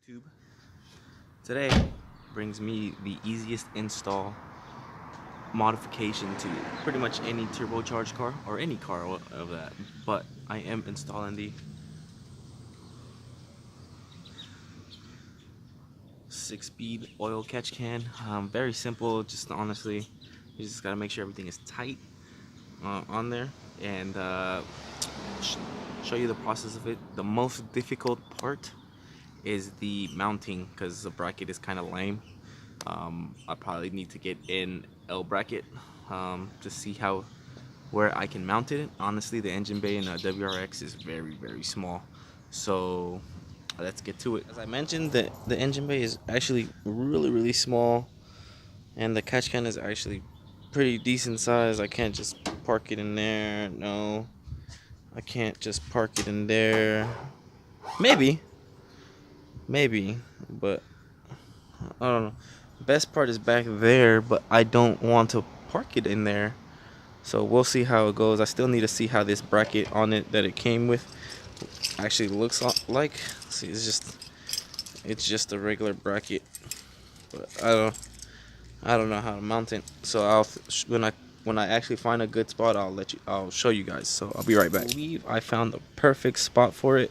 YouTube. Today brings me the easiest install modification to pretty much any turbocharged car or any car of that, but I am installing the SickSpeed oil catch can. Very simple, just honestly you just gotta make sure everything is tight on there and show you the process of it. The most difficult part is the mounting because the bracket is kind of lame. I probably need to get an L bracket to see where I can mount it. Honestly, the engine bay in a WRX is very small, so let's get to it. As I mentioned, the engine bay is actually really small, and the catch can is actually pretty decent size. I can't just park it in there. No, I can't just park it in there. Maybe, but I don't know. Best part is back there, but I don't want to park it in there. So we'll see how it goes. I still need to see how this bracket on it that it came with actually looks like. See, it's just a regular bracket, but I don't know how to mount it. So when I actually find a good spot, I'll show you guys. So I'll be right back. I believe I found the perfect spot for it.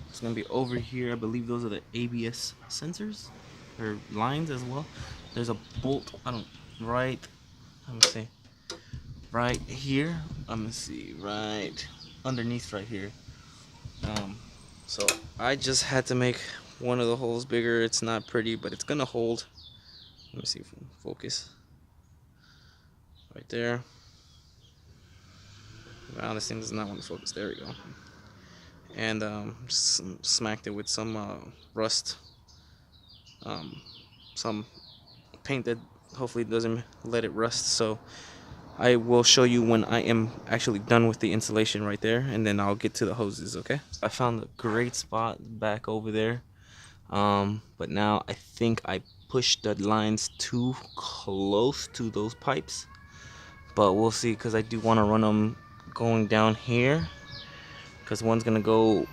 It's gonna be over here. I believe those are the ABS sensors or lines as well. There's a bolt. Right. Let me see. Right here. Let me see. Right underneath right here. So I just had to make one of the holes bigger. It's not pretty, but it's gonna hold. Let me see if we can focus. Right there. Wow, this thing does not want to focus. There we go. And just smacked it with some rust, some paint that hopefully doesn't let it rust. So I will show you when I am actually done with the installation right there, and then I'll get to the hoses. Okay, I found a great spot back over there, but now I think I pushed the lines too close to those pipes, but we'll see, because I do want to run them going down here, because one's gonna go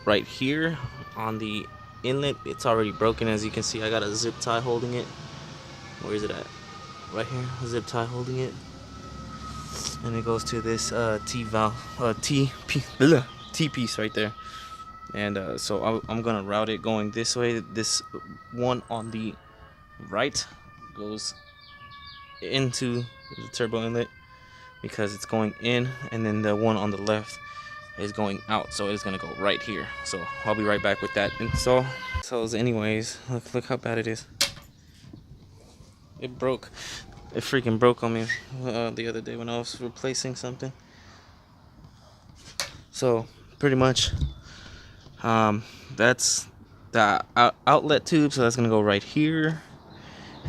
right here on the inlet. It's already broken, as you can see. I got a zip tie holding it. Where is it at? Right here, a zip tie holding it, and it goes to this T piece right there. And so I'm gonna route it going this way. This one on the right goes into the turbo inlet because it's going in, and then the one on the left is going out, so it's gonna go right here. So I'll be right back with that install. So anyways, look how bad it is. It broke. It freaking broke on me the other day when I was replacing something. So pretty much that's the outlet tube, so that's gonna go right here,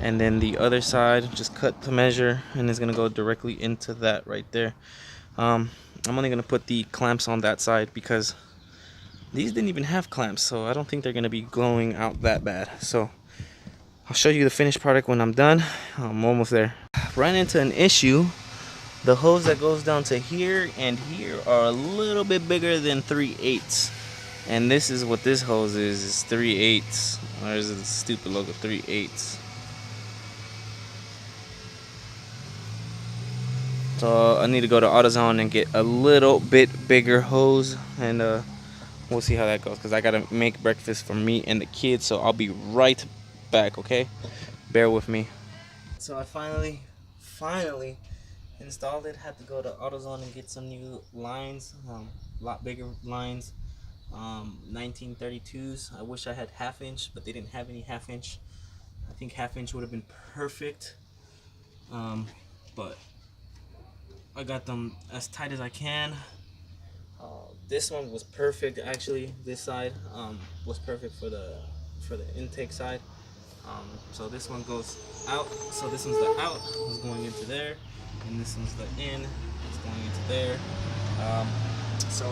and then the other side just cut to measure, and it's gonna go directly into that right there. I'm only gonna put the clamps on that side because these didn't even have clamps, so I don't think they're gonna be glowing out that bad. So I'll show you the finished product when I'm done. I'm almost there. Ran into an issue. The hose that goes down to here and here are a little bit bigger than 3/8, and this is what this hose is 3/8. There's a stupid logo 3/8. So I need to go to AutoZone and get a little bit bigger hose, and we'll see how that goes, because I gotta make breakfast for me and the kids. So I'll be right back, okay? Bear with me. So I finally installed it. Had to go to AutoZone and get some new lines, a lot bigger lines, 1932s. I wish I had 1/2 inch, but they didn't have any 1/2 inch. I think 1/2 inch would have been perfect, but I got them as tight as I can. This one was perfect, actually. This side was perfect for the intake side. So this one goes out. So this one's the out, it's going into there, and this one's the in, it's going into there. So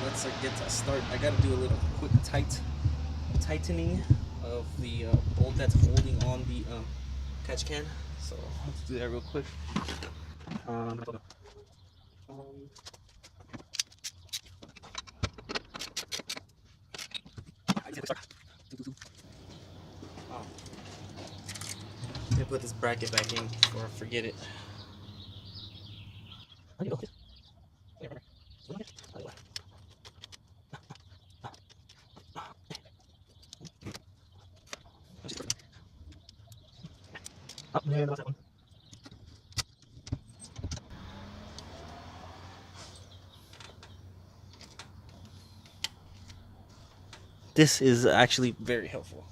let's get to start. I gotta do a little quick tightening of the bolt that's holding on the catch can. So let's do that real quick. Oh. Let me put this bracket back in before I forget it. This is actually very helpful.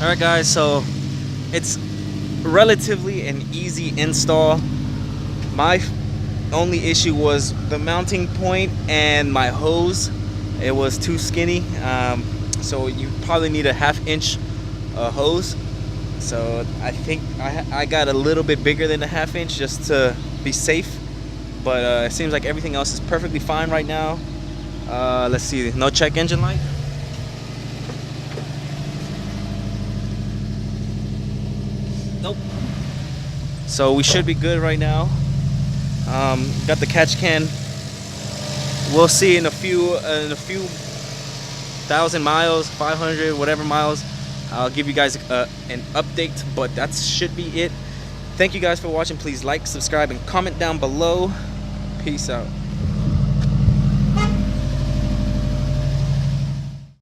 Alright guys, so it's relatively an easy install. My only issue was the mounting point and my hose. It was too skinny, so you probably need a 1/2 inch hose. So I think I got a little bit bigger than a 1/2 inch just to be safe, but it seems like everything else is perfectly fine right now. Let's see, no check engine light. Nope. So we should be good right now. Got the catch can. We'll see in a few thousand miles, 500 whatever miles. I'll give you guys an update, but that should be it. Thank you guys for watching. Please like, subscribe, and comment down below. Peace out.